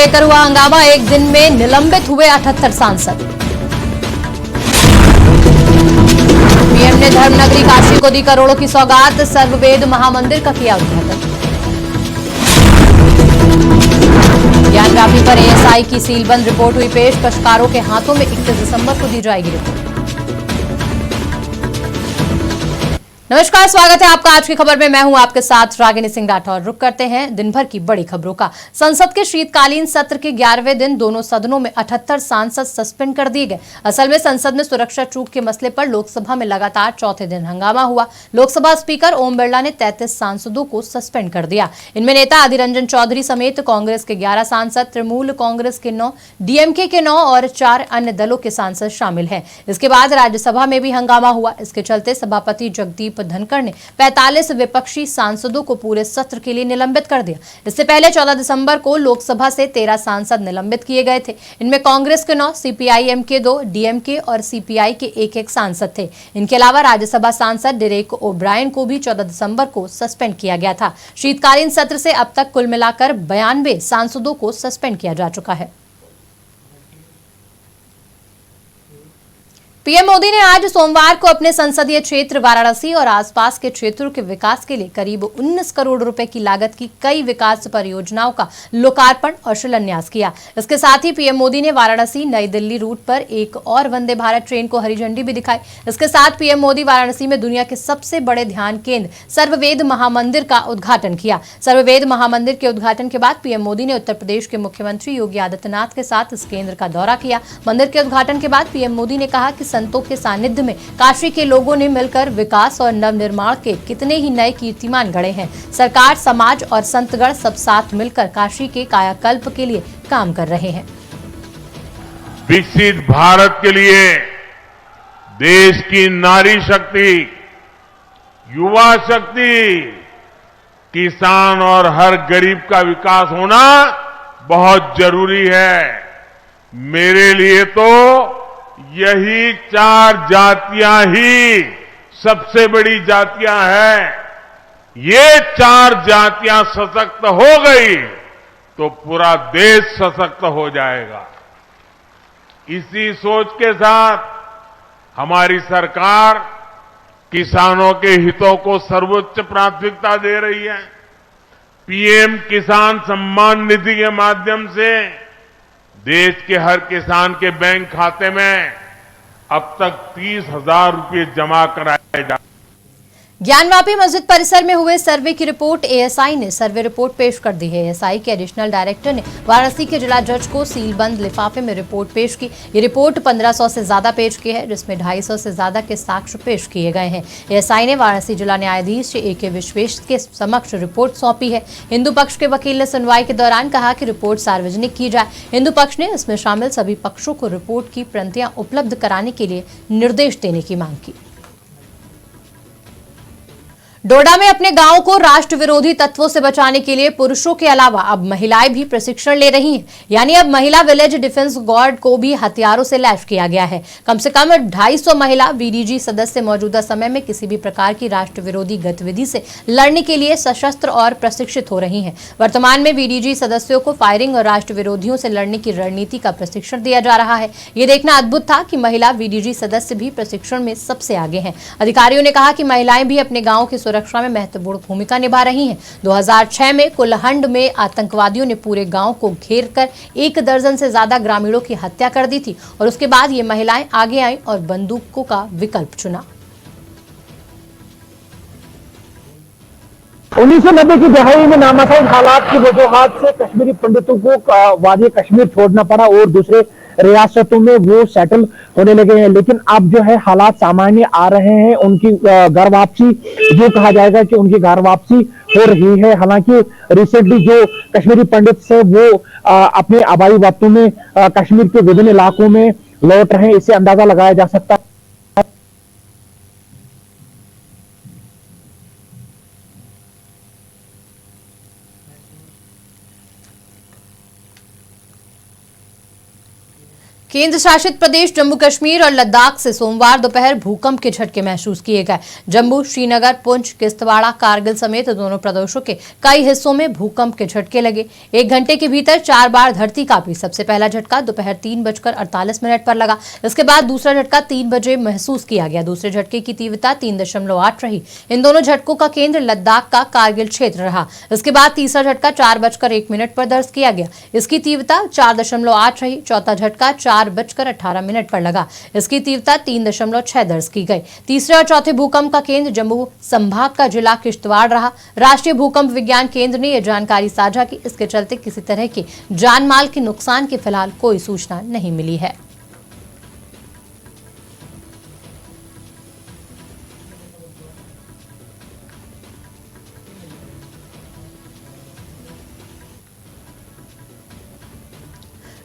लेकर हुआ हंगामा, एक दिन में निलंबित हुए 78 सांसद। पीएम ने धर्मनगरी काशी को दी करोड़ों की सौगात, सर्ववेद महामंदिर का किया उद्घाटन। ज्ञानव्यापी पर एएसआई की सीलबंद रिपोर्ट हुई पेश, पक्षकारों के हाथों में 31 दिसंबर को दी जाएगी रिपोर्ट। नमस्कार, स्वागत है आपका आज की खबर में। मैं हूं आपके साथ रागिनी सिंह राठौर। रुक करते हैं दिन भर की बड़ी खबरों का। संसद के शीतकालीन सत्र के 11वें दिन दोनों सदनों में 78 सांसद सस्पेंड कर दिए गए। असल में संसद में सुरक्षा चूक के मसले पर लोकसभा में लगातार चौथे दिन हंगामा हुआ। लोकसभा स्पीकर ओम बिरला ने 33 सांसदों को सस्पेंड कर दिया। इनमें नेता अधीर रंजन चौधरी समेत कांग्रेस के 11 सांसद, तृणमूल कांग्रेस के 9, डीएमके के 9 और 4 अन्य दलों के सांसद शामिल हैं। इसके बाद राज्यसभा में भी हंगामा हुआ। इसके चलते सभापति जगदीप धनखड़ ने 45 विपक्षी सांसदों को पूरे सत्र के लिए निलंबित कर दिया। इससे पहले 14 दिसंबर को लोकसभा से 13 सांसद निलंबित किए गए थे। इनमें कांग्रेस के 9, सीपीआईएम के 2, डीएमके और सीपीआई के 1-1 सांसद थे। इनके अलावा राज्यसभा सांसद डेरेक ओब्रायन को भी 14 दिसंबर को सस्पेंड किया गया था। शीतकालीन सत्र से अब तक कुल मिलाकर 92 सांसदों को सस्पेंड किया जा चुका है। पीएम मोदी ने आज सोमवार को अपने संसदीय क्षेत्र वाराणसी और आसपास के क्षेत्रों के विकास के लिए करीब 19 करोड़ रुपए की लागत की कई विकास परियोजनाओं का लोकार्पण और शिलान्यास किया। इसके साथ ही पीएम मोदी ने वाराणसी नई दिल्ली रूट पर एक और वंदे भारत ट्रेन को हरी झंडी भी दिखाई। इसके साथ पीएम मोदी वाराणसी में दुनिया के सबसे बड़े ध्यान केंद्र सर्ववेद महामंदिर का उद्घाटन किया। सर्ववेद महामंदिर के उद्घाटन के बाद पीएम मोदी ने उत्तर प्रदेश के मुख्यमंत्री योगी आदित्यनाथ के साथ इस केंद्र का दौरा किया। मंदिर के उद्घाटन के बाद पीएम मोदी ने कहा कि संतों के सानिध्य में काशी के लोगों ने मिलकर विकास और नवनिर्माण के कितने ही नए कीर्तिमान गढ़े हैं। सरकार, समाज और संतगण सब साथ मिलकर काशी के कायाकल्प के लिए काम कर रहे हैं। विकसित भारत के लिए देश की नारी शक्ति, युवा शक्ति, किसान और हर गरीब का विकास होना बहुत जरूरी है। मेरे लिए तो यही 4 जातियां ही सबसे बड़ी जातियां हैं। ये 4 जातियां सशक्त हो गई तो पूरा देश सशक्त हो जाएगा। इसी सोच के साथ हमारी सरकार किसानों के हितों को सर्वोच्च प्राथमिकता दे रही है। पीएम किसान सम्मान निधि के माध्यम से देश के हर किसान के बैंक खाते में अब तक 30,000 रुपये जमा कराए जा। ज्ञानवापी मस्जिद परिसर में हुए सर्वे की रिपोर्ट एएसआई ने सर्वे रिपोर्ट पेश कर दी है। एएसआई के एडिशनल डायरेक्टर ने वाराणसी के जिला जज को सीलबंद लिफाफे में रिपोर्ट पेश की। ये रिपोर्ट 1500 से ज्यादा पेज की है, जिसमें 250 से ज्यादा के साक्ष्य पेश किए गए हैं। एएसआई ने वाराणसी जिला न्यायाधीश ए.के. विश्वेश के समक्ष रिपोर्ट सौंपी है। हिंदू पक्ष के वकील ने सुनवाई के दौरान कहा कि रिपोर्ट सार्वजनिक की जाए। हिंदू पक्ष ने इसमें शामिल सभी पक्षों को रिपोर्ट की प्रतियां उपलब्ध कराने के लिए निर्देश देने की मांग की। डोडा में अपने गांव को राष्ट्र विरोधी तत्वों से बचाने के लिए पुरुषों के अलावा अब महिलाएं भी प्रशिक्षण ले रही हैं। यानी अब महिला विलेज डिफेंस गार्ड को भी हथियारों से लैस किया गया है। कम से कम 250 महिला वीडीजी सदस्य मौजूदा समय में किसी भी प्रकार की राष्ट्र विरोधी गतिविधि से लड़ने के लिए सशस्त्र और प्रशिक्षित हो रही हैं। वर्तमान में वीडीजी सदस्यों को फायरिंग और राष्ट्र विरोधियों से लड़ने की रणनीति का प्रशिक्षण दिया जा रहा है। ये देखना अद्भुत था कि महिला वीडीजी सदस्य भी प्रशिक्षण में सबसे आगे हैं। अधिकारियों ने कहा कि महिलाएं भी अपने गाँव की सुरक्षा में महत्वपूर्ण भूमिका निभा रही हैं। 2006 में कुलहंड में आतंकवादियों ने पूरे गांव को घेरकर 1 दर्जन से ज्यादा ग्रामीणों की हत्या कर दी थी और उसके बाद ये महिलाएं आगे आईं और बंदूकों का विकल्प चुना। 1990 की दहाई में नामासाइज हालात की वजूहात से कश्मीरी पंडितों को वादी कश्मीर छोड़ना पड़ा और दूसरे रियासतों में वो सेटल होने लगे हैं। लेकिन अब जो है हालात सामान्य आ रहे हैं। उनकी घर वापसी, जो कहा जाएगा कि उनकी घर वापसी हो रही है। हालांकि रिसेंटली जो कश्मीरी पंडित से वो अपने आबाई वक्तों में कश्मीर के विभिन्न इलाकों में लौट रहे हैं। इससे अंदाजा लगाया जा सकता है केंद्र शासित प्रदेश जम्मू कश्मीर और लद्दाख से सोमवार दोपहर भूकंप के झटके महसूस किए गए। जम्मू, श्रीनगर, पुंछ, किश्तवाड़, कारगिल समेत दोनों प्रदेशों के कई हिस्सों में भूकंप के झटके लगे। 1 घंटे के भीतर 4 बार धरती कांपी। सबसे पहला झटका दोपहर 3:48 पर लगा। इसके बाद दूसरा झटका 3 बजे महसूस किया गया। दूसरे झटके की तीव्रता 3.8 रही। इन दोनों झटकों का केंद्र लद्दाख का कारगिल क्षेत्र रहा। इसके बाद तीसरा झटका 4:01 पर दर्ज किया गया। इसकी तीव्रता 4.8 रही। चौथा झटका 4:18 पर लगा। इसकी तीव्रता 3.6 दर्ज की गई। तीसरे और चौथे भूकंप का केंद्र जम्मू संभाग का जिला किश्तवाड़ रहा। राष्ट्रीय भूकंप विज्ञान केंद्र ने यह जानकारी साझा की। इसके चलते किसी तरह के जान माल के नुकसान की फिलहाल कोई सूचना नहीं मिली है।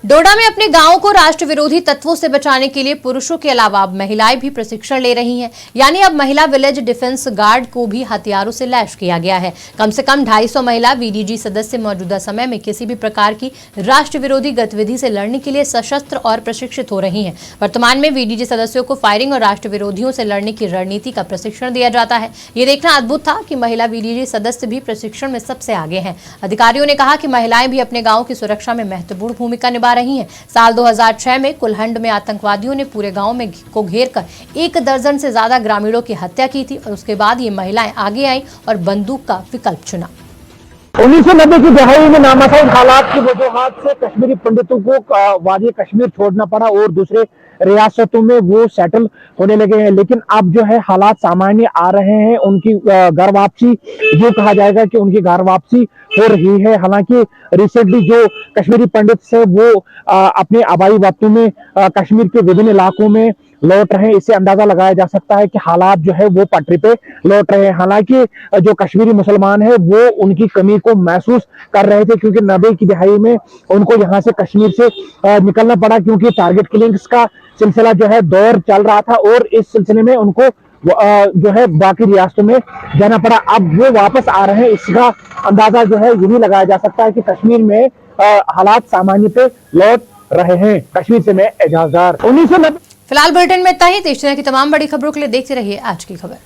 डोडा में अपने गांवों को राष्ट्र विरोधी तत्वों से बचाने के लिए पुरुषों के अलावा अब महिलाएं भी प्रशिक्षण ले रही हैं। यानी अब महिला विलेज डिफेंस गार्ड को भी हथियारों से लैस किया गया है। कम से कम 250 महिला वीडीजी सदस्य मौजूदा समय में किसी भी प्रकार की राष्ट्र विरोधी गतिविधि से लड़ने के लिए सशस्त्र और प्रशिक्षित हो रही हैं। वर्तमान में वीडीजी सदस्यों को फायरिंग और राष्ट्र विरोधियों से लड़ने की रणनीति का प्रशिक्षण दिया जाता है। ये देखना अद्भुत था कि महिला वीडीजी सदस्य भी प्रशिक्षण में सबसे आगे हैं। अधिकारियों ने कहा कि महिलाएं भी अपने गाँव की सुरक्षा में महत्वपूर्ण भूमिका निभा रही हैं। साल 2006 में कुलहंड में आतंकवादियों ने पूरे गांव में को घेरकर 1 दर्जन से ज्यादा ग्रामीणों की हत्या की थी और उसके बाद ये महिलाएं आगे आईं और बंदूक का विकल्प चुना। 1990 की दहाई में नामासाइज हालात की वजूहात से कश्मीरी पंडितों को वादी कश्मीर छोड़ना पड़ा और दूसरे रियासतों में वो सेटल होने लगे हैं। लेकिन अब जो है हालात सामान्य आ रहे हैं। उनकी घर वापसी, जो कहा जाएगा कि उनकी घर वापसी हो रही है। हालांकि रिसेंटली जो कश्मीरी पंडित से वो अपने आबाई वक्तों में कश्मीर के विभिन्न इलाकों में लौट रहे हैं। इससे अंदाजा लगाया जा सकता है कि हालात जो है वो पटरी पे लौट रहे हैं। हालांकि जो कश्मीरी मुसलमान है वो उनकी कमी को महसूस कर रहे थे, क्योंकि 90 की दहाई में उनको यहाँ से कश्मीर से निकलना पड़ा, क्योंकि टारगेट किलिंग्स का सिलसिला जो है दौर चल रहा था और इस सिलसिले में उनको जो है बाकी रियासतों में जाना पड़ा। अब वो वापस आ रहे हैं। इसका अंदाजा जो है यही लगाया जा सकता है कि कश्मीर में हालात सामान्य पे लौट रहे हैं। कश्मीर से मैं एजाजदार। 1990। फिलहाल बुलेटिन में इतना ही। देश दुनिया की तमाम बड़ी खबरों के लिए देखते रहिए आज की खबर।